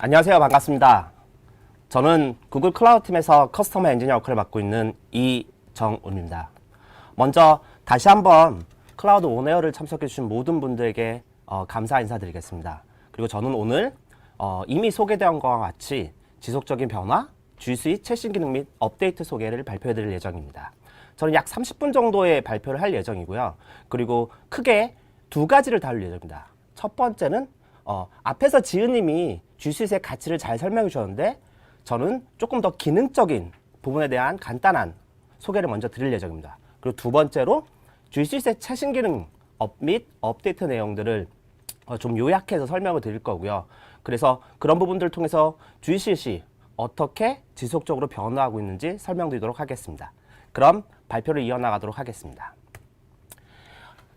안녕하세요. 반갑습니다. 저는 구글 클라우드 팀에서 커스터머 엔지니어 역할을 맡고 있는 이정훈입니다. 먼저 다시 한번 클라우드 온에어를 참석해 주신 모든 분들에게 감사 인사드리겠습니다. 그리고 저는 오늘 이미 소개된 것과 같이 지속적인 변화, G Suite 최신 기능 및 업데이트 소개를 발표해 드릴 예정입니다. 저는 약 30분 정도의 발표를 할 예정이고요. 그리고 크게 두 가지를 다룰 예정입니다. 첫 번째는 앞에서 지은님이 G Suite의 가치를 잘 설명해 주셨는데 저는 조금 더 기능적인 부분에 대한 간단한 소개를 먼저 드릴 예정입니다. 그리고 두 번째로 G Suite의 최신 기능 및 업데이트 내용들을 좀 요약해서 설명을 드릴 거고요. 그래서 그런 부분들을 통해서 G Suite이 어떻게 지속적으로 변화하고 있는지 설명드리도록 하겠습니다. 그럼 발표를 이어나가도록 하겠습니다.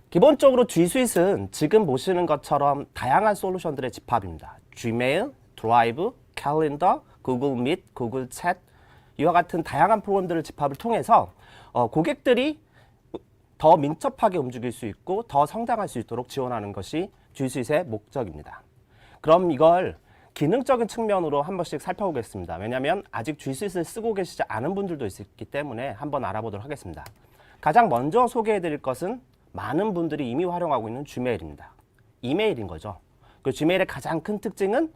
기본적으로 G Suite은 지금 보시는 것처럼 다양한 솔루션들의 집합입니다. Gmail, 드라이브, 캘린더, 구글 밋, 구글 챗 이와 같은 다양한 프로그램들을 집합을 통해서 고객들이 더 민첩하게 움직일 수 있고 더 성장할 수 있도록 지원하는 것이 G Suite의 목적입니다. 그럼 이걸 기능적인 측면으로 한 번씩 살펴보겠습니다. 왜냐하면 아직 G Suite를 쓰고 계시지 않은 분들도 있기 때문에 한번 알아보도록 하겠습니다. 가장 먼저 소개해드릴 것은 많은 분들이 이미 활용하고 있는 Gmail입니다. 이메일인 거죠. 그 Gmail의 가장 큰 특징은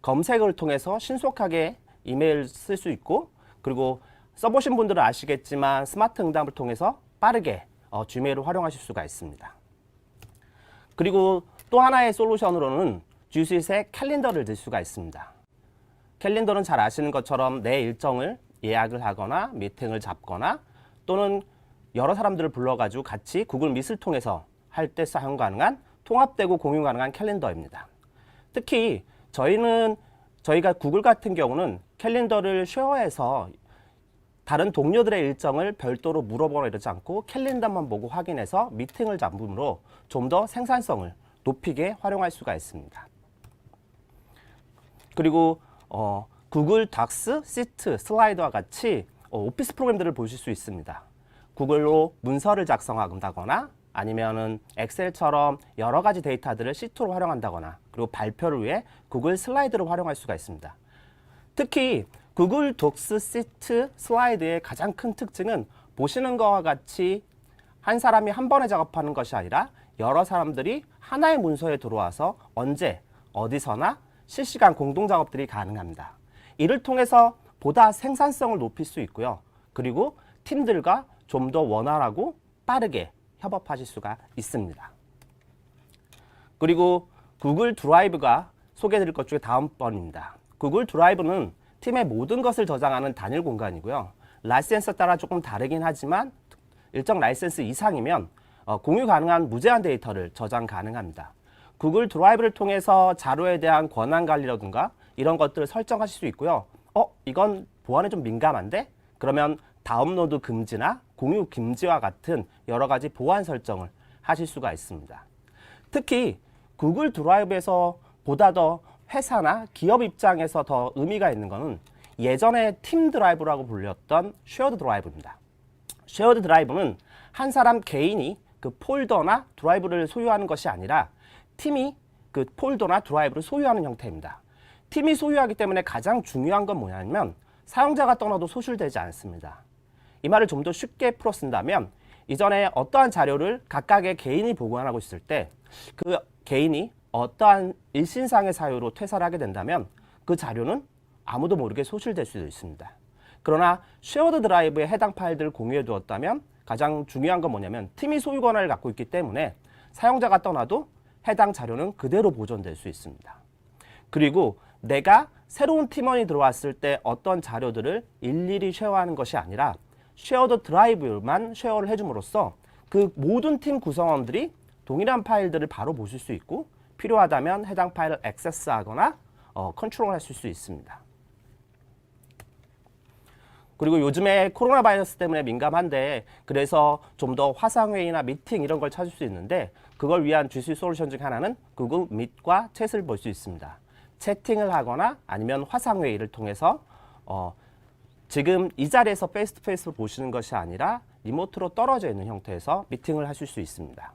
검색을 통해서 신속하게 이메일 쓸 수 있고, 그리고 써보신 분들은 아시겠지만 스마트 응답을 통해서 빠르게 Gmail을 활용하실 수가 있습니다. 그리고 또 하나의 솔루션으로는 G Suite의 캘린더를 들 수가 있습니다. 캘린더는 잘 아시는 것처럼 내 일정을 예약을 하거나 미팅을 잡거나 또는 여러 사람들을 불러가지고 같이 구글 밋을 통해서 할 때 사용 가능한 통합되고 공유 가능한 캘린더입니다. 특히 저희가 구글 같은 경우는 캘린더를 쉐어해서 다른 동료들의 일정을 별도로 물어보거나 이러지 않고 캘린더만 보고 확인해서 미팅을 잡음으로 좀 더 생산성을 높이게 활용할 수가 있습니다. 그리고 구글 닥스, 시트, 슬라이드와 같이 오피스 프로그램들을 보실 수 있습니다. 구글로 문서를 작성한다거나 아니면은 엑셀처럼 여러 가지 데이터들을 시트로 활용한다거나 그리고 발표를 위해 구글 슬라이드를 활용할 수가 있습니다. 특히 구글 독스, 시트, 슬라이드의 가장 큰 특징은 보시는 것과 같이 한 사람이 한 번에 작업하는 것이 아니라 여러 사람들이 하나의 문서에 들어와서 언제 어디서나 실시간 공동 작업들이 가능합니다. 이를 통해서 보다 생산성을 높일 수 있고요. 그리고 팀들과 좀 더 원활하고 빠르게 협업하실 수가 있습니다. 그리고 구글 드라이브가 소개해드릴 것 중에 다음번입니다. 구글 드라이브는 팀의 모든 것을 저장하는 단일 공간이고요. 라이센스에 따라 조금 다르긴 하지만 일정 라이센스 이상이면 공유 가능한 무제한 데이터를 저장 가능합니다. 구글 드라이브를 통해서 자료에 대한 권한 관리라든가 이런 것들을 설정하실 수 있고요. 이건 보안에 좀 민감한데? 그러면 다운로드 금지나 공유 금지와 같은 여러 가지 보안 설정을 하실 수가 있습니다. 특히 구글 드라이브에서 보다 더 회사나 기업 입장에서 더 의미가 있는 것은 예전에 팀 드라이브라고 불렸던 쉐어드 드라이브입니다. 쉐어드 드라이브는 한 사람 개인이 그 폴더나 드라이브를 소유하는 것이 아니라 팀이 그 폴더나 드라이브를 소유하는 형태입니다. 팀이 소유하기 때문에 가장 중요한 건 뭐냐면 사용자가 떠나도 소실되지 않습니다. 이 말을 좀 더 쉽게 풀어 쓴다면 이전에 어떠한 자료를 각각의 개인이 보관하고 있을 때 그 개인이 어떠한 일신상의 사유로 퇴사를 하게 된다면 그 자료는 아무도 모르게 소실될 수도 있습니다. 그러나 쉐어드 드라이브에 해당 파일들을 공유해 두었다면 가장 중요한 건 뭐냐면 팀이 소유 권한을 갖고 있기 때문에 사용자가 떠나도 해당 자료는 그대로 보존될 수 있습니다. 그리고 내가 새로운 팀원이 들어왔을 때 어떤 자료들을 일일이 쉐어하는 것이 아니라 쉐어드 드라이브만 쉐어를 해줌으로써 그 모든 팀 구성원들이 동일한 파일들을 바로 보실 수 있고 필요하다면 해당 파일을 액세스하거나 컨트롤할 수 있습니다. 그리고 요즘에 코로나 바이러스 때문에 민감한데 그래서 좀 더 화상회의나 미팅 이런 걸 찾을 수 있는데 그걸 위한 G Suite 솔루션 중 하나는 구글 밋과 챗을 볼 수 있습니다. 채팅을 하거나 아니면 화상회의를 통해서 지금 이 자리에서 페이스 투 페이스로 보시는 것이 아니라 리모트로 떨어져 있는 형태에서 미팅을 하실 수 있습니다.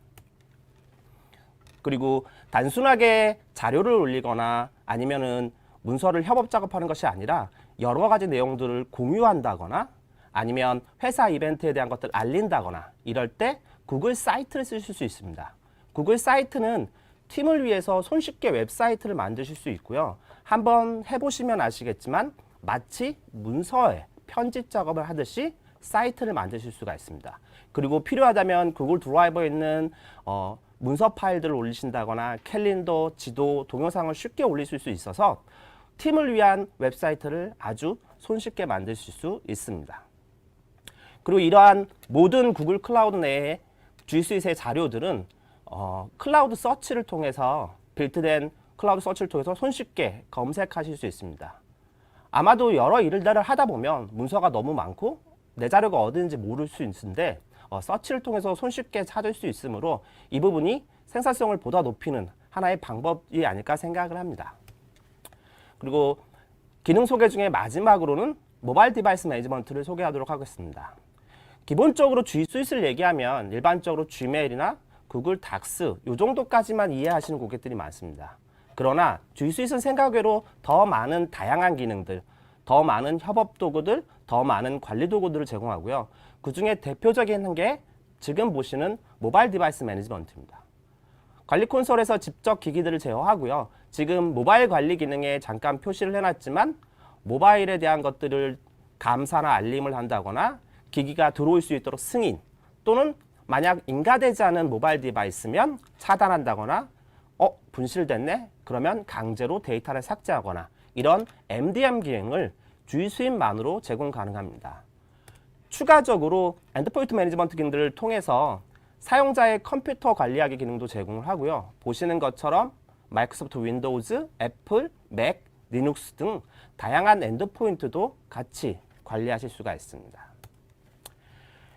그리고 단순하게 자료를 올리거나 아니면은 문서를 협업 작업하는 것이 아니라 여러 가지 내용들을 공유한다거나 아니면 회사 이벤트에 대한 것들을 알린다거나 이럴 때 구글 사이트를 쓰실 수 있습니다. 구글 사이트는 팀을 위해서 손쉽게 웹사이트를 만드실 수 있고요. 한번 해보시면 아시겠지만 마치 문서에 편집 작업을 하듯이 사이트를 만드실 수가 있습니다. 그리고 필요하다면 구글 드라이버에 있는 문서 파일들을 올리신다거나 캘린더, 지도, 동영상을 쉽게 올리실 수 있어서 팀을 위한 웹사이트를 아주 손쉽게 만드실 수 있습니다. 그리고 이러한 모든 구글 클라우드 내의 G 스윗의 자료들은 클라우드 서치를 통해서 빌트된 클라우드 서치를 통해서 손쉽게 검색하실 수 있습니다. 아마도 여러 일들을 하다 보면 문서가 너무 많고 내 자료가 어딘지 모를 수 있는데 서치를 통해서 손쉽게 찾을 수 있으므로 이 부분이 생산성을 보다 높이는 하나의 방법이 아닐까 생각을 합니다. 그리고 기능 소개 중에 마지막으로는 모바일 디바이스 매니지먼트를 소개하도록 하겠습니다. 기본적으로 G 스윗을 얘기하면 일반적으로 Gmail이나 구글 닥스 이 정도까지만 이해하시는 고객들이 많습니다. 그러나 G 스윗은 생각외로 더 많은 다양한 기능들, 더 많은 협업 도구들, 더 많은 관리 도구들을 제공하고요. 그 중에 대표적인 게 지금 보시는 모바일 디바이스 매니지먼트입니다. 관리 콘솔에서 직접 기기들을 제어하고요. 지금 모바일 관리 기능에 잠깐 표시를 해놨지만 모바일에 대한 것들을 감사나 알림을 한다거나 기기가 들어올 수 있도록 승인 또는 만약 인가되지 않은 모바일 디바이스면 차단한다거나 분실됐네? 그러면 강제로 데이터를 삭제하거나 이런 MDM 기능을 G 스윗만으로 제공 가능합니다. 추가적으로 엔드포인트 매니지먼트 기능들을 통해서 사용자의 컴퓨터 관리하기 기능도 제공을 하고요. 보시는 것처럼 마이크로소프트 윈도우즈, 애플, 맥, 리눅스 등 다양한 엔드포인트도 같이 관리하실 수가 있습니다.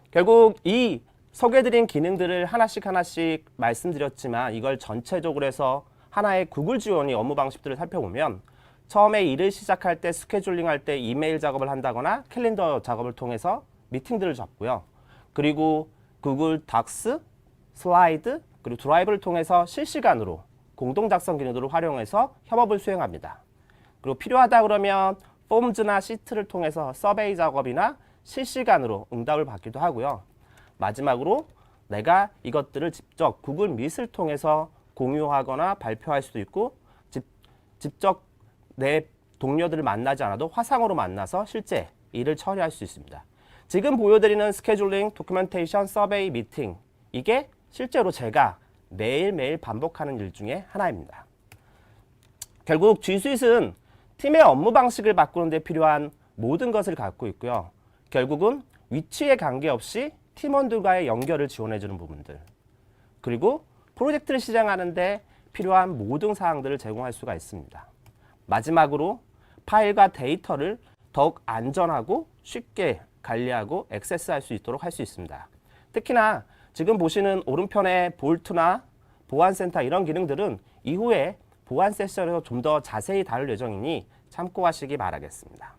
결국 이 소개해드린 기능들을 하나씩 말씀드렸지만 이걸 전체적으로 해서 하나의 구글 지원이 업무 방식들을 살펴보면 처음에 일을 시작할 때 스케줄링 할 때 이메일 작업을 한다거나 캘린더 작업을 통해서 미팅들을 잡고요. 그리고 구글 닥스, 슬라이드, 그리고 드라이브를 통해서 실시간으로 공동 작성 기능들을 활용해서 협업을 수행합니다. 그리고 필요하다 그러면 폼즈나 시트를 통해서 서베이 작업이나 실시간으로 응답을 받기도 하고요. 마지막으로 내가 이것들을 직접 구글 미트를 통해서 공유하거나 발표할 수도 있고 직접 내 동료들을 만나지 않아도 화상으로 만나서 실제 일을 처리할 수 있습니다. 지금 보여드리는 스케줄링, 도큐멘테이션, 서베이, 미팅 이게 실제로 제가 매일매일 반복하는 일 중에 하나입니다. 결국 G 스윗은 팀의 업무 방식을 바꾸는 데 필요한 모든 것을 갖고 있고요. 결국은 위치에 관계없이 팀원들과의 연결을 지원해주는 부분들 그리고 프로젝트를 시작하는 데 필요한 모든 사항들을 제공할 수가 있습니다. 마지막으로 파일과 데이터를 더욱 안전하고 쉽게 관리하고 액세스할 수 있도록 할 수 있습니다. 특히나 지금 보시는 오른편의 볼트나 보안센터 이런 기능들은 이후에 보안 세션에서 좀 더 자세히 다룰 예정이니 참고하시기 바라겠습니다.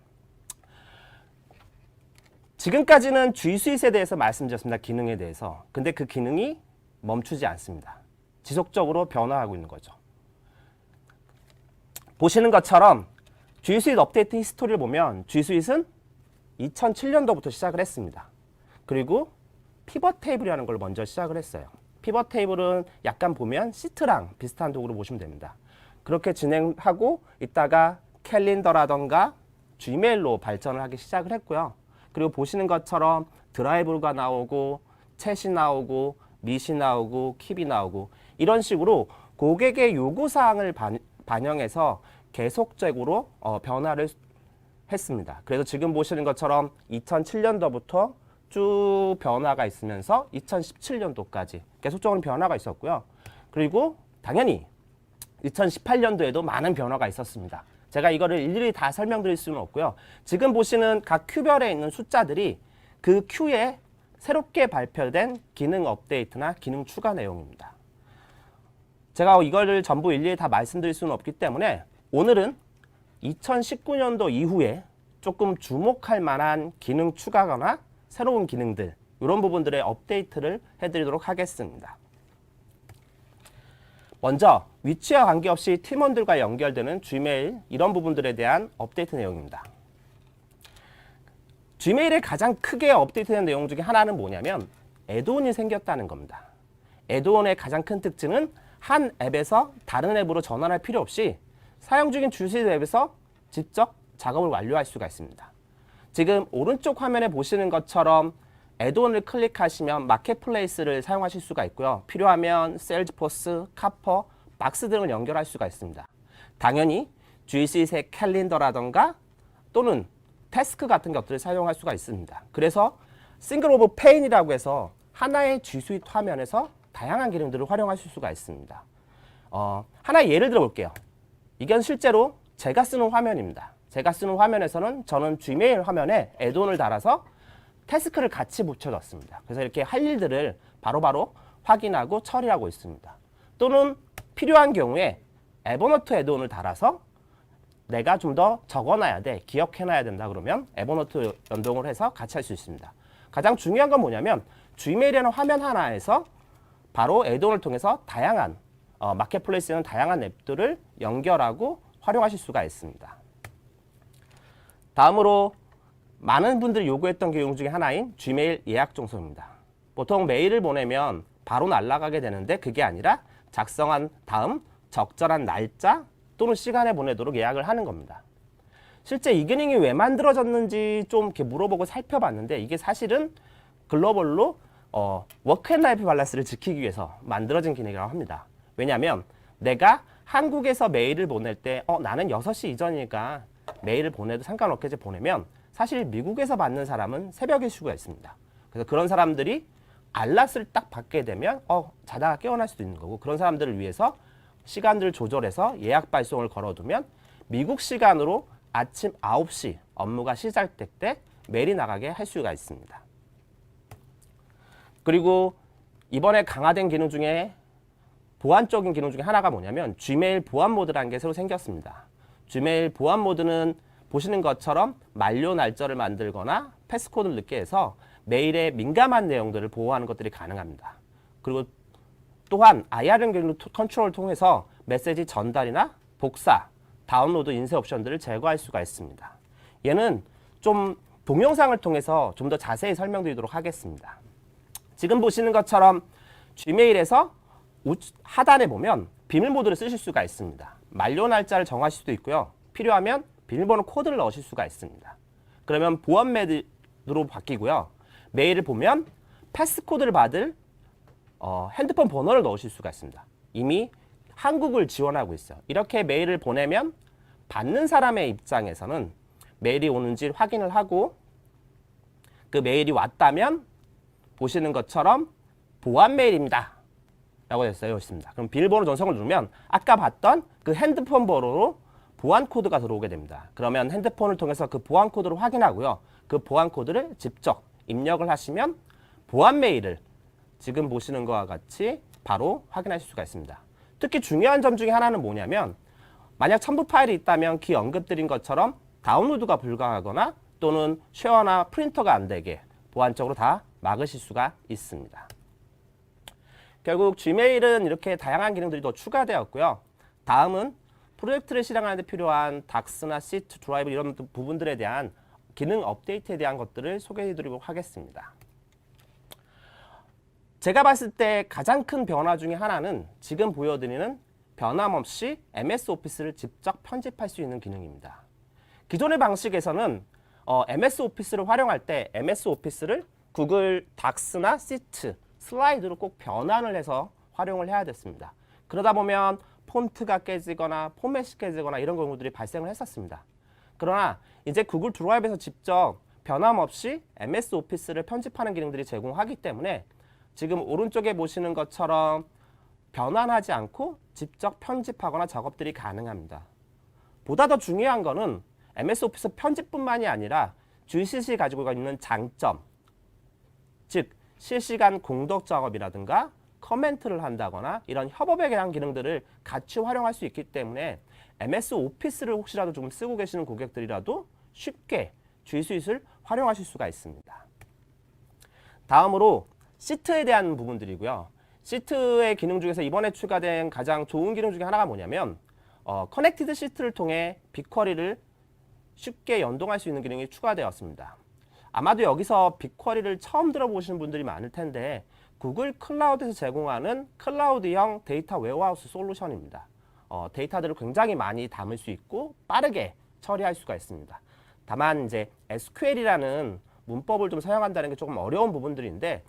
지금까지는 G 스윗에 대해서 말씀드렸습니다. 기능에 대해서. 근데 그 기능이 멈추지 않습니다. 지속적으로 변화하고 있는 거죠. 보시는 것처럼 G 스윗 업데이트 히스토리를 보면 G 스윗은 2007년도부터 시작을 했습니다. 그리고 피벗 테이블이라는 걸 먼저 시작을 했어요. 피벗 테이블은 약간 보면 시트랑 비슷한 도구로 보시면 됩니다. 그렇게 진행하고 있다가 캘린더라던가 Gmail로 발전을 하기 시작을 했고요. 그리고 보시는 것처럼 드라이브가 나오고 챗이 나오고 밑이 나오고 킵이 나오고 이런 식으로 고객의 요구사항을 반영해서 계속적으로 변화를 했습니다. 그래서 지금 보시는 것처럼 2007년도부터 쭉 변화가 있으면서 2017년도까지 계속적으로 변화가 있었고요. 그리고 당연히 2018년도에도 많은 변화가 있었습니다. 제가 이거를 일일이 다 설명드릴 수는 없고요. 지금 보시는 각 큐별에 있는 숫자들이 그 큐에 새롭게 발표된 기능 업데이트나 기능 추가 내용입니다. 제가 이거를 전부 일일이 다 말씀드릴 수는 없기 때문에 오늘은 2019년도 이후에 조금 주목할 만한 기능 추가거나 새로운 기능들 이런 부분들의 업데이트를 해드리도록 하겠습니다. 먼저 위치와 관계없이 팀원들과 연결되는 Gmail 이런 부분들에 대한 업데이트 내용입니다. Gmail에 가장 크게 업데이트된 내용 중에 하나는 뭐냐면 애드온이 생겼다는 겁니다. 애드온의 가장 큰 특징은 한 앱에서 다른 앱으로 전환할 필요 없이 사용 중인 주시 앱에서 직접 작업을 완료할 수가 있습니다. 지금 오른쪽 화면에 보시는 것처럼 애드온을 클릭하시면 마켓플레이스를 사용하실 수가 있고요. 필요하면 세일즈포스, 카퍼, 박스 등을 연결할 수가 있습니다. 당연히 G수잇의 캘린더라던가 또는 태스크 같은 것들을 사용할 수가 있습니다. 그래서 싱글 오브 페인이라고 해서 하나의 G수잇 화면에서 다양한 기능들을 활용하실 수가 있습니다. 하나의 예를 들어 볼게요. 이건 실제로 제가 쓰는 화면입니다. 제가 쓰는 화면에서는 저는 Gmail 화면에 애드온을 달아서 태스크를 같이 붙여줬습니다. 그래서 이렇게 할 일들을 바로바로 확인하고 처리하고 있습니다. 또는 필요한 경우에 에버노트 애드온을 달아서 내가 좀 더 적어놔야 돼, 기억해놔야 된다 그러면 에버노트 연동을 해서 같이 할 수 있습니다. 가장 중요한 건 뭐냐면 Gmail이라는 화면 하나에서 바로 애드온을 통해서 다양한 마켓플레이스에는 다양한 앱들을 연결하고 활용하실 수가 있습니다. 다음으로 많은 분들이 요구했던 기능 중에 하나인 Gmail 예약 정서입니다. 보통 메일을 보내면 바로 날아가게 되는데 그게 아니라 작성한 다음 적절한 날짜 또는 시간에 보내도록 예약을 하는 겁니다. 실제 이 기능이 왜 만들어졌는지 좀 이렇게 물어보고 살펴봤는데 이게 사실은 글로벌로 워크 앤 라이프 밸런스를 지키기 위해서 만들어진 기능이라고 합니다. 왜냐하면 내가 한국에서 메일을 보낼 때 나는 6시 이전이니까 메일을 보내도 상관없겠지 보내면 사실 미국에서 받는 사람은 새벽일 수가 있습니다. 그래서 그런 사람들이 알람을 딱 받게 되면 자다가 깨어날 수도 있는 거고 그런 사람들을 위해서 시간들을 조절해서 예약 발송을 걸어두면 미국 시간으로 아침 9시 업무가 시작될 때 메일이 나가게 할 수가 있습니다. 그리고 이번에 강화된 기능 중에 보안적인 기능 중에 하나가 뭐냐면 Gmail 보안 모드라는 게 새로 생겼습니다. Gmail 보안 모드는 보시는 것처럼 만료 날짜를 만들거나 패스코드를 넣게 해서 메일의 민감한 내용들을 보호하는 것들이 가능합니다. 그리고 또한 IRM 기능 컨트롤을 통해서 메시지 전달이나 복사, 다운로드 인쇄 옵션들을 제거할 수가 있습니다. 얘는 좀 동영상을 통해서 좀 더 자세히 설명드리도록 하겠습니다. 지금 보시는 것처럼 Gmail에서 하단에 보면 비밀 모드를 쓰실 수가 있습니다. 만료 날짜를 정하실 수도 있고요. 필요하면 비밀번호 코드를 넣으실 수가 있습니다. 그러면 보안 메일로 바뀌고요. 메일을 보면 패스코드를 받을 핸드폰 번호를 넣으실 수가 있습니다. 이미 한국을 지원하고 있어요. 이렇게 메일을 보내면 받는 사람의 입장에서는 메일이 오는지 확인을 하고 그 메일이 왔다면 보시는 것처럼 보안 메일입니다. 라고 되어 있습니다. 그럼 비밀번호 전송을 누르면 아까 봤던 그 핸드폰 번호로 보안 코드가 들어오게 됩니다. 그러면 핸드폰을 통해서 그 보안 코드를 확인하고요. 그 보안 코드를 직접 입력을 하시면 보안 메일을 지금 보시는 것과 같이 바로 확인하실 수가 있습니다. 특히 중요한 점 중에 하나는 뭐냐면 만약 첨부 파일이 있다면 기 언급드린 것처럼 다운로드가 불가하거나 또는 쉐어나 프린터가 안 되게 보안적으로 다 막으실 수가 있습니다. 결국 Gmail은 이렇게 다양한 기능들이 더 추가되었고요. 다음은 프로젝트를 실행하는 데 필요한 닥스나 시트, 드라이브 이런 부분들에 대한 기능 업데이트에 대한 것들을 소개해 드리도록 하겠습니다. 제가 봤을 때 가장 큰 변화 중에 하나는 지금 보여드리는 변함없이 MS 오피스를 직접 편집할 수 있는 기능입니다. 기존의 방식에서는 MS 오피스를 활용할 때 MS 오피스를 구글 닥스나 시트, 슬라이드로 꼭 변환을 해서 활용을 해야 됐습니다. 그러다 보면 폰트가 깨지거나 포맷이 깨지거나 이런 경우들이 발생을 했었습니다. 그러나 이제 구글 드라이브에서 직접 변함없이 MS 오피스를 편집하는 기능들이 제공하기 때문에 지금 오른쪽에 보시는 것처럼 변환하지 않고 직접 편집하거나 작업들이 가능합니다. 보다 더 중요한 거는 MS 오피스 편집뿐만이 아니라 GCC 가지고 있는 장점, 즉 실시간 공덕 작업이라든가 커멘트를 한다거나 이런 협업에 대한 기능들을 같이 활용할 수 있기 때문에 MS 오피스를 혹시라도 좀 쓰고 계시는 고객들이라도 쉽게 G수잇을 활용하실 수가 있습니다. 다음으로 시트에 대한 부분들이고요. 시트의 기능 중에서 이번에 추가된 가장 좋은 기능 중에 하나가 뭐냐면 커넥티드 시트를 통해 빅쿼리를 쉽게 연동할 수 있는 기능이 추가되었습니다. 아마도 여기서 빅쿼리를 처음 들어보시는 분들이 많을 텐데 구글 클라우드에서 제공하는 클라우드형 데이터 웨어하우스 솔루션입니다. 데이터들을 굉장히 많이 담을 수 있고 빠르게 처리할 수가 있습니다. 다만 이제 SQL이라는 문법을 좀 사용한다는 게 조금 어려운 부분들인데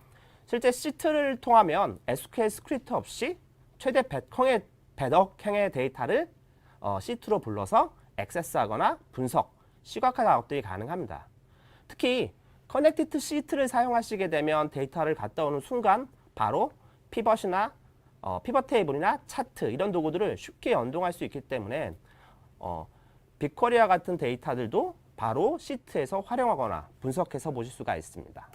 실제 시트를 통하면 SQL 스크립트 없이 최대 100억행의 데이터를 시트로 불러서 액세스하거나 분석, 시각화 작업들이 가능합니다. 특히 커넥티드 시트를 사용하시게 되면 데이터를 갖다 오는 순간 바로 피벗이나 피벗 테이블이나 차트 이런 도구들을 쉽게 연동할 수 있기 때문에 빅쿼리와 같은 데이터들도 바로 시트에서 활용하거나 분석해서 보실 수가 있습니다.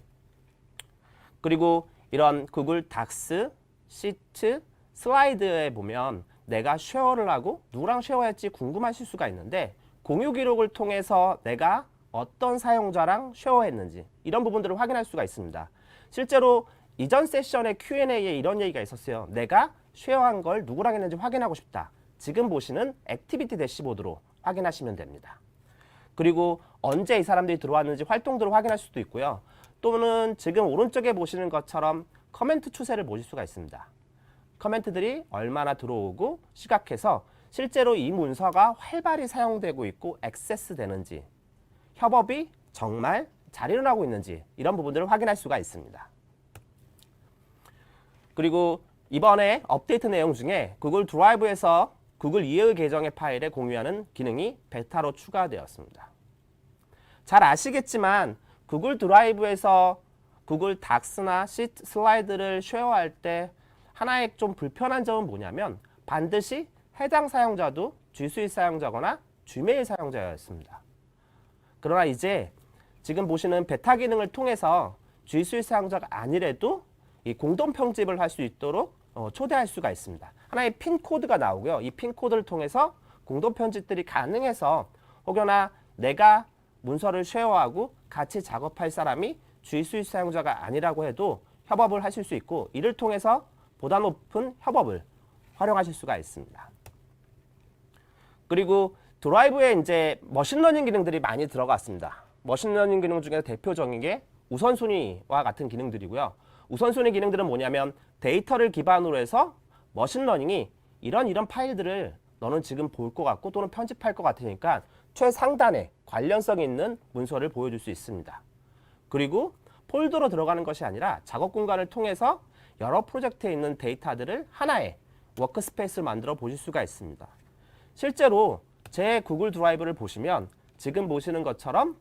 그리고 이런 구글 닥스, 시트, 슬라이드에 보면 내가 쉐어를 하고 누구랑 쉐어할지 궁금하실 수가 있는데 공유 기록을 통해서 내가 어떤 사용자랑 쉐어했는지 이런 부분들을 확인할 수가 있습니다. 실제로 이전 세션의 Q&A에 이런 얘기가 있었어요. 내가 쉐어한 걸 누구랑 했는지 확인하고 싶다. 지금 보시는 액티비티 대시보드로 확인하시면 됩니다. 그리고 언제 이 사람들이 들어왔는지 활동들을 확인할 수도 있고요. 또는 지금 오른쪽에 보시는 것처럼 커멘트 추세를 보실 수가 있습니다. 커멘트들이 얼마나 들어오고 시각해서 실제로 이 문서가 활발히 사용되고 있고 액세스 되는지 협업이 정말 잘 일어나고 있는지 이런 부분들을 확인할 수가 있습니다. 그리고 이번에 업데이트 내용 중에 구글 드라이브에서 구글 이해 계정의 파일에 공유하는 기능이 베타로 추가되었습니다. 잘 아시겠지만 구글 드라이브에서 구글 닥스나 시트 슬라이드를 쉐어할 때 하나의 좀 불편한 점은 뭐냐면 반드시 해당 사용자도 G 수익 사용자거나 G메일 사용자였습니다. 그러나 이제 지금 보시는 베타 기능을 통해서 G 수익 사용자가 아니래도 이 공동 편집을 할 수 있도록 초대할 수가 있습니다. 하나의 핀 코드가 나오고요. 이 핀 코드를 통해서 공동 편집들이 가능해서 혹여나 내가 문서를 쉐어하고 같이 작업할 사람이 G 수익 사용자가 아니라고 해도 협업을 하실 수 있고 이를 통해서 보다 높은 협업을 활용하실 수가 있습니다. 그리고 드라이브에 이제 머신러닝 기능들이 많이 들어갔습니다. 머신러닝 기능 중에 대표적인 게 우선순위와 같은 기능들이고요. 우선순위 기능들은 뭐냐면 데이터를 기반으로 해서 머신러닝이 이런 파일들을 너는 지금 볼 것 같고 또는 편집할 것 같으니까 최상단에 관련성 있는 문서를 보여줄 수 있습니다. 그리고 폴더로 들어가는 것이 아니라 작업 공간을 통해서 여러 프로젝트에 있는 데이터들을 하나의 워크스페이스를 만들어 보실 수가 있습니다. 실제로 제 구글 드라이브를 보시면 지금 보시는 것처럼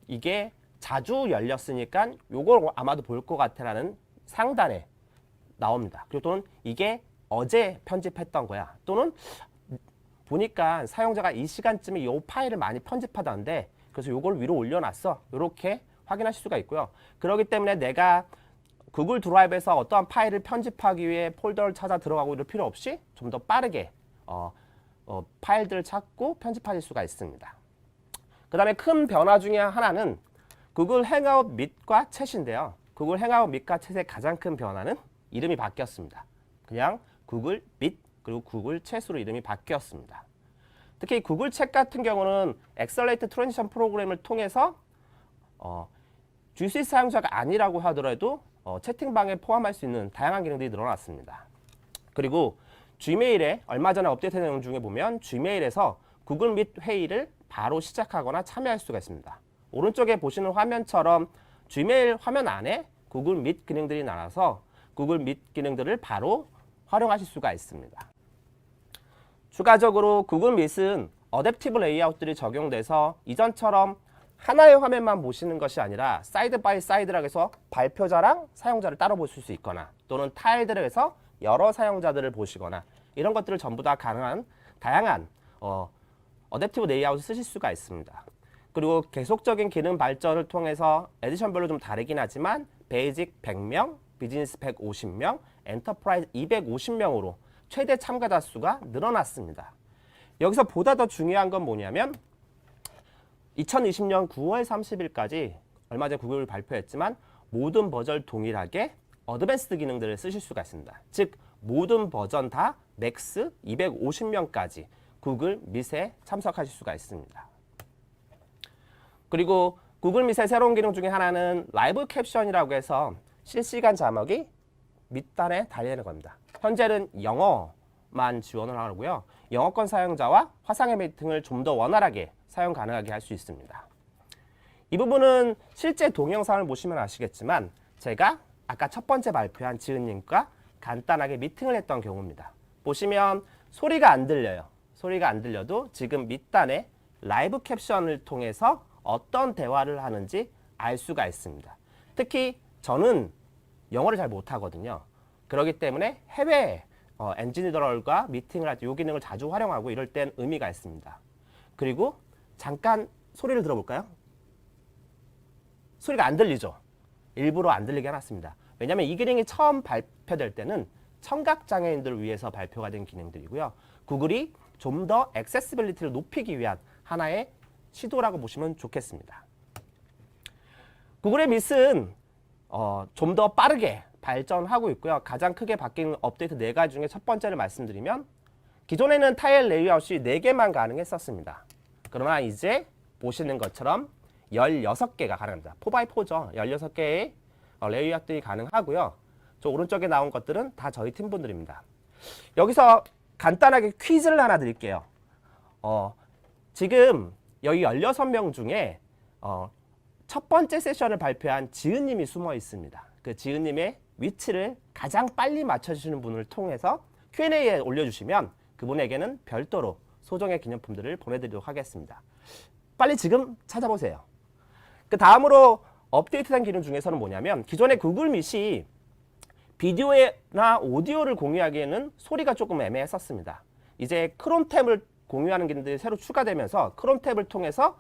이게 자주 열렸으니까 요걸 아마도 볼 것 같아라는 상단에 나옵니다. 그리고 또는 이게 어제 편집했던 거야. 또는 보니까 사용자가 이 시간쯤에 이 파일을 많이 편집하던데 그래서 요걸 위로 올려놨어. 이렇게 확인하실 수가 있고요. 그렇기 때문에 내가 구글 드라이브에서 어떠한 파일을 편집하기 위해 폴더를 찾아 들어가고 이럴 필요 없이 좀 더 빠르게 파일들을 찾고 편집하실 수가 있습니다. 그 다음에 큰 변화 중에 하나는 구글 행아웃 밋과 챗인데요. 구글 행아웃 밋과 챗의 가장 큰 변화는 이름이 바뀌었습니다. 그냥 구글 밋 그리고 구글 챗으로 이름이 바뀌었습니다. 특히 구글 챗 같은 경우는 엑셀레이트 트랜지션 프로그램을 통해서 G 수익 사용자가 아니라고 하더라도 채팅방에 포함할 수 있는 다양한 기능들이 늘어났습니다. 그리고 G메일에 얼마 전에 업데이트 내용 중에 보면 G메일에서 구글 밋 회의를 바로 시작하거나 참여할 수가 있습니다. 오른쪽에 보시는 화면처럼 G메일 화면 안에 구글 밋 기능들이 나와서 구글 밋 기능들을 바로 활용하실 수가 있습니다. 추가적으로 구글 밋은 어댑티브 레이아웃들이 적용돼서 이전처럼 하나의 화면만 보시는 것이 아니라 사이드 바이 사이드라고 해서 발표자랑 사용자를 따로 보실 수 있거나 또는 타일들을 해서 여러 사용자들을 보시거나 이런 것들을 전부 다 가능한 다양한 어댑티브 레이아웃을 쓰실 수가 있습니다. 그리고 계속적인 기능 발전을 통해서 에디션별로 좀 다르긴 하지만 베이직 100명, 비즈니스 150명, 엔터프라이즈 250명으로 최대 참가자 수가 늘어났습니다. 여기서 보다 더 중요한 건 뭐냐면 2020년 9월 30일까지 얼마 전에 구글이 발표했지만 모든 버전 동일하게 어드밴스드 기능들을 쓰실 수가 있습니다. 즉 모든 버전 다 맥스 250명까지 구글 밑에 참석하실 수가 있습니다. 그리고 구글 밑의 새로운 기능 중에 하나는 라이브 캡션이라고 해서 실시간 자막이 밑단에 달리는 겁니다. 현재는 영어만 지원을 하고요. 영어권 사용자와 화상의 미팅을 좀 더 원활하게 사용 가능하게 할 수 있습니다. 이 부분은 실제 동영상을 보시면 아시겠지만 제가 아까 첫 번째 발표한 지은님과 간단하게 미팅을 했던 경우입니다. 보시면 소리가 안 들려요. 소리가 안 들려도 지금 밑단에 라이브 캡션을 통해서 어떤 대화를 하는지 알 수가 있습니다. 특히 저는 영어를 잘 못하거든요. 그렇기 때문에 해외 엔지니어들과 미팅을 할 때 이 기능을 자주 활용하고 이럴 땐 의미가 있습니다. 그리고 잠깐 소리를 들어볼까요? 소리가 안 들리죠? 일부러 안 들리게 해놨습니다. 왜냐하면 이 기능이 처음 발표될 때는 청각장애인들을 위해서 발표가 된 기능들이고요. 구글이 좀 더 액세시빌리티를 높이기 위한 하나의 시도라고 보시면 좋겠습니다. 구글의 밑은 좀 더 빠르게 발전하고 있고요. 가장 크게 바뀐 업데이트 4가지 중에 첫 번째를 말씀드리면 기존에는 타일 레이아웃이 4개만 가능했었습니다. 그러나 이제 보시는 것처럼 16개가 가능합니다. 4x4죠. 16개의 레이아웃들이 가능하고요. 저 오른쪽에 나온 것들은 다 저희 팀분들입니다. 여기서 간단하게 퀴즈를 하나 드릴게요. 지금 여기 16명 중에 첫 번째 세션을 발표한 지은님이 숨어 있습니다. 그 지은님의 위치를 가장 빨리 맞춰주시는 분을 통해서 Q&A에 올려주시면 그분에게는 별도로 소정의 기념품들을 보내드리도록 하겠습니다. 빨리 지금 찾아보세요. 그 다음으로 업데이트된 기능 중에서는 뭐냐면 기존의 구글 밑이 비디오나 오디오를 공유하기에는 소리가 조금 애매했었습니다. 이제 크롬 탭을 공유하는 기능들이 새로 추가되면서 크롬 탭을 통해서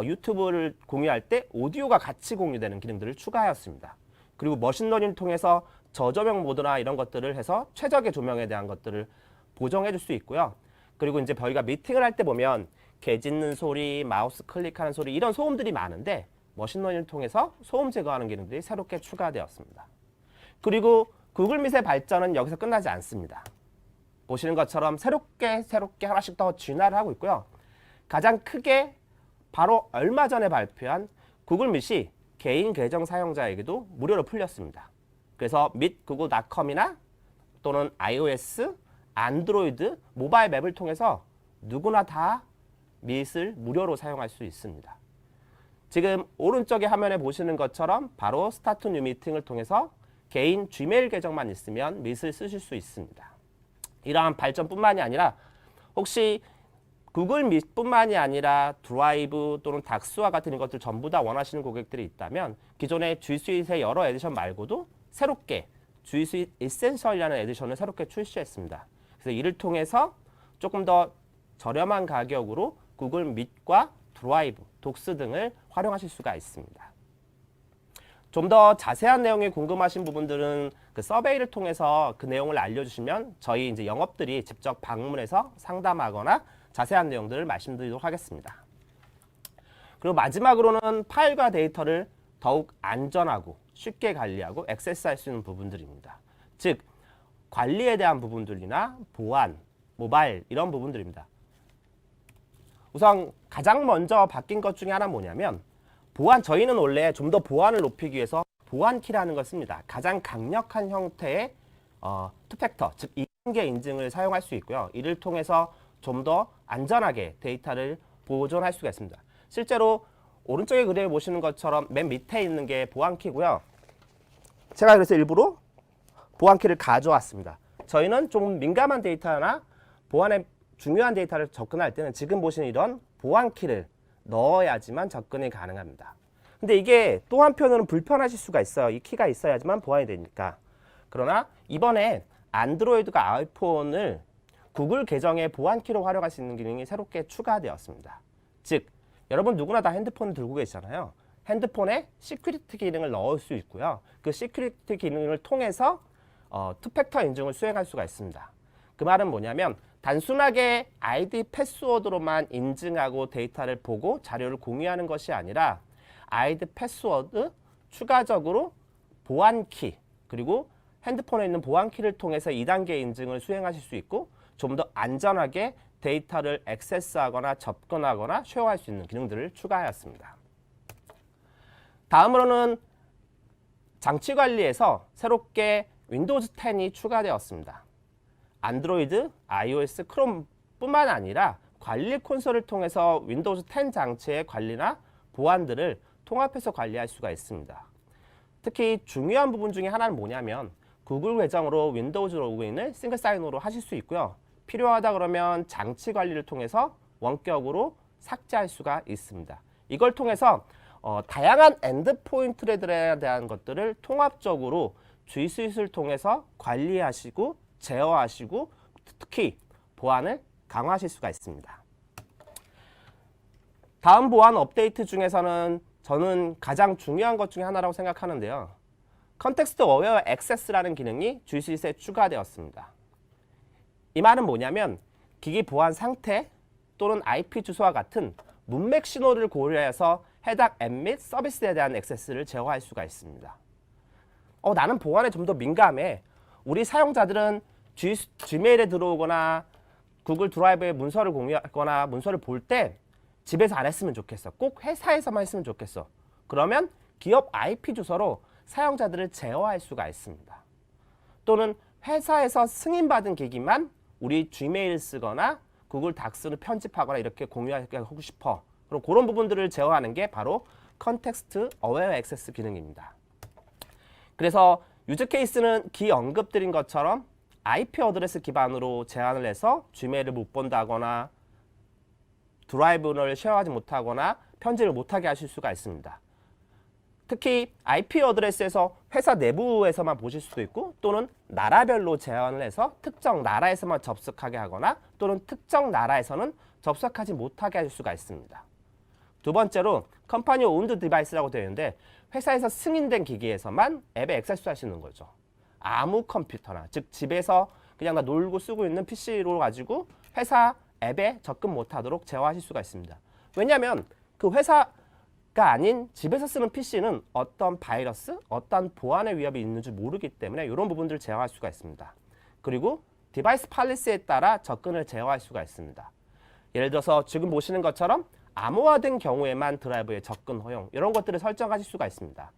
유튜브를 공유할 때 오디오가 같이 공유되는 기능들을 추가하였습니다. 그리고 머신러닝을 통해서 저조명 모드나 이런 것들을 해서 최적의 조명에 대한 것들을 보정해 줄 수 있고요. 그리고 이제 저희가 미팅을 할 때 보면 개 짖는 소리, 마우스 클릭하는 소리 이런 소음들이 많은데 머신러닝을 통해서 소음 제거하는 기능들이 새롭게 추가되었습니다. 그리고 구글 밑의 발전은 여기서 끝나지 않습니다. 보시는 것처럼 새롭게 하나씩 더 진화를 하고 있고요. 가장 크게 바로 얼마 전에 발표한 구글 밑이 개인 계정 사용자에게도 무료로 풀렸습니다. 그래서 meetgoogle.com이나 또는 iOS, 안드로이드, 모바일 맵을 통해서 누구나 다 밑을 무료로 사용할 수 있습니다. 지금 오른쪽에 화면에 보시는 것처럼 바로 스타트 뉴 미팅을 통해서 개인 지메일 계정만 있으면 밑을 쓰실 수 있습니다. 이러한 발전뿐만이 아니라 혹시 구글 밑뿐만이 아니라 드라이브 또는 닥스와 같은 것들 전부 다 원하시는 고객들이 있다면 기존의 G Suite의 여러 에디션 말고도 새롭게 G Suite Essential이라는 에디션을 새롭게 출시했습니다. 그래서 이를 통해서 조금 더 저렴한 가격으로 구글 밑과 드라이브, 독스 등을 활용하실 수가 있습니다. 좀 더 자세한 내용이 궁금하신 부분들은 그 서베이를 통해서 그 내용을 알려주시면 저희 이제 영업들이 직접 방문해서 상담하거나 자세한 내용들을 말씀드리도록 하겠습니다. 그리고 마지막으로는 파일과 데이터를 더욱 안전하고 쉽게 관리하고 액세스할 수 있는 부분들입니다. 즉 관리에 대한 부분들이나 보안, 모바일 이런 부분들입니다. 우선 가장 먼저 바뀐 것 중에 하나는 뭐냐면 보안, 저희는 원래 좀 더 보안을 높이기 위해서 보안키라는 걸 씁니다. 가장 강력한 형태의 투팩터, 즉 2단계 인증을 사용할 수 있고요. 이를 통해서 좀 더 안전하게 데이터를 보존할 수가 있습니다. 실제로 오른쪽에 그림을 보시는 것처럼 맨 밑에 있는 게 보안키고요. 제가 그래서 일부러 보안키를 가져왔습니다. 저희는 좀 민감한 데이터나 보안에 중요한 데이터를 접근할 때는 지금 보시는 이런 보안키를 넣어야지만 접근이 가능합니다. 근데 이게 또 한편으로는 불편하실 수가 있어요. 이 키가 있어야지만 보안이 되니까. 그러나 이번에 안드로이드가 아이폰을 구글 계정의 보안키로 활용할 수 있는 기능이 새롭게 추가되었습니다. 즉 여러분 누구나 다 핸드폰을 들고 계시잖아요. 핸드폰에 시큐리티 기능을 넣을 수 있고요. 그 시큐리티 기능을 통해서 투팩터 인증을 수행할 수가 있습니다. 그 말은 뭐냐면 단순하게 아이디 패스워드로만 인증하고 데이터를 보고 자료를 공유하는 것이 아니라 아이디 패스워드 추가적으로 보안키 그리고 핸드폰에 있는 보안키를 통해서 2단계 인증을 수행하실 수 있고 좀 더 안전하게 데이터를 액세스하거나 접근하거나 쉐어할 수 있는 기능들을 추가하였습니다. 다음으로는 장치 관리에서 새롭게 윈도우즈 10이 추가되었습니다. 안드로이드, iOS, 크롬뿐만 아니라 관리 콘솔을 통해서 윈도우즈 10 장치의 관리나 보안들을 통합해서 관리할 수가 있습니다. 특히 중요한 부분 중에 하나는 뭐냐면 구글 계정으로 윈도우즈 로그인을 싱글 사인으로 하실 수 있고요. 필요하다 그러면 장치 관리를 통해서 원격으로 삭제할 수가 있습니다. 이걸 통해서 다양한 엔드포인트들에 대한 것들을 통합적으로 G 스윗을 통해서 관리하시고 제어하시고 특히 보안을 강화하실 수가 있습니다. 다음 보안 업데이트 중에서는 저는 가장 중요한 것 중에 하나라고 생각하는데요. 컨텍스트 어웨어 액세스라는 기능이 G 스윗에 추가되었습니다. 이 말은 뭐냐면 기기 보안 상태 또는 IP 주소와 같은 문맥 신호를 고려해서 해당 앱 및 서비스에 대한 액세스를 제어할 수가 있습니다. 나는 보안에 좀 더 민감해. 우리 사용자들은 Gmail에 들어오거나 구글 드라이브에 문서를 공유하거나 문서를 볼 때 집에서 안 했으면 좋겠어. 꼭 회사에서만 했으면 좋겠어. 그러면 기업 IP 주소로 사용자들을 제어할 수가 있습니다. 또는 회사에서 승인받은 기기만 우리 Gmail 쓰거나 구글 닥스를 편집하거나 이렇게 공유하고 싶어. 그럼 그런 부분들을 제어하는 게 바로 컨텍스트 어웨어 액세스 기능입니다. 그래서 유즈 케이스는 기 언급드린 것처럼 IP 어드레스 기반으로 제한을 해서 Gmail을 못 본다거나 드라이브를 쉐어하지 못하거나 편집을 못하게 하실 수가 있습니다. 특히 IP 어드레스에서 회사 내부에서만 보실 수도 있고 또는 나라별로 제한을 해서 특정 나라에서만 접속하게 하거나 또는 특정 나라에서는 접속하지 못하게 할 수가 있습니다. 두 번째로 컴퍼니 온드 디바이스라고 되어 있는데 회사에서 승인된 기기에서만 앱에 액세스 하시는 거죠. 아무 컴퓨터나 즉 집에서 그냥 다 놀고 쓰고 있는 PC로 가지고 회사 앱에 접근 못하도록 제어하실 수가 있습니다. 왜냐하면 그 회사가 아닌 집에서 쓰는 PC는 어떤 바이러스, 어떤 보안의 위협이 있는지 모르기 때문에 이런 부분들을 제어할 수가 있습니다. 그리고 디바이스 팔리시에 따라 접근을 제어할 수가 있습니다. 예를 들어서 지금 보시는 것처럼 암호화된 경우에만 드라이브의 접근 허용 이런 것들을 설정하실 수가 있습니다.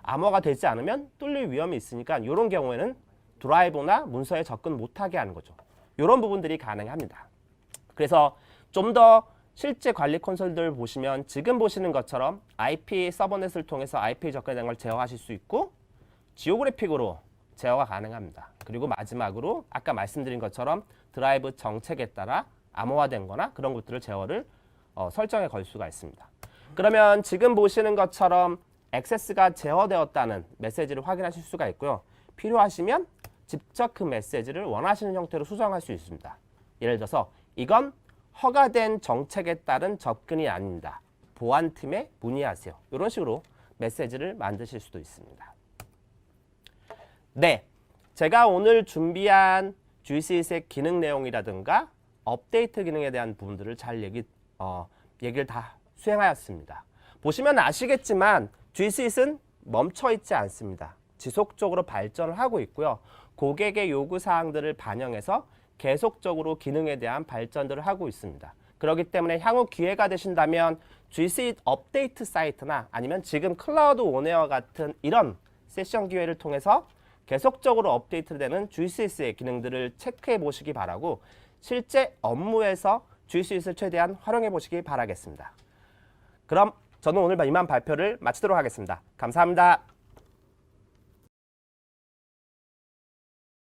암호화가 되지 않으면 뚫릴 위험이 있으니까 이런 경우에는 드라이브나 문서에 접근 못하게 하는 거죠. 이런 부분들이 가능합니다. 그래서 좀 더 실제 관리 콘솔들 보시면 지금 보시는 것처럼 IP 서버넷을 통해서 IP 접근에 대한 걸 제어하실 수 있고 지오그래픽으로 제어가 가능합니다. 그리고 마지막으로 아까 말씀드린 것처럼 드라이브 정책에 따라 암호화된 거나 그런 것들을 제어를 설정에 걸 수가 있습니다. 그러면 지금 보시는 것처럼 액세스가 제어되었다는 메시지를 확인하실 수가 있고요. 필요하시면 직접 그 메시지를 원하시는 형태로 수정할 수 있습니다. 예를 들어서 이건 허가된 정책에 따른 접근이 아닙니다. 보안팀에 문의하세요. 이런 식으로 메시지를 만드실 수도 있습니다. 네, 제가 오늘 준비한 G 스윗의 기능 내용이라든가 업데이트 기능에 대한 부분들을 잘 얘기를 다 수행하였습니다. 보시면 아시겠지만 G 스윗은 멈춰 있지 않습니다. 지속적으로 발전을 하고 있고요. 고객의 요구사항들을 반영해서 계속적으로 기능에 대한 발전들을 하고 있습니다. 그렇기 때문에 향후 기회가 되신다면 G 스윗 업데이트 사이트나 아니면 지금 클라우드 온에어 같은 이런 세션 기회를 통해서 계속적으로 업데이트되는 G 스윗의 기능들을 체크해 보시기 바라고 실제 업무에서 G 스윗을 최대한 활용해 보시기 바라겠습니다. 그럼 저는 오늘 이만 발표를 마치도록 하겠습니다. 감사합니다.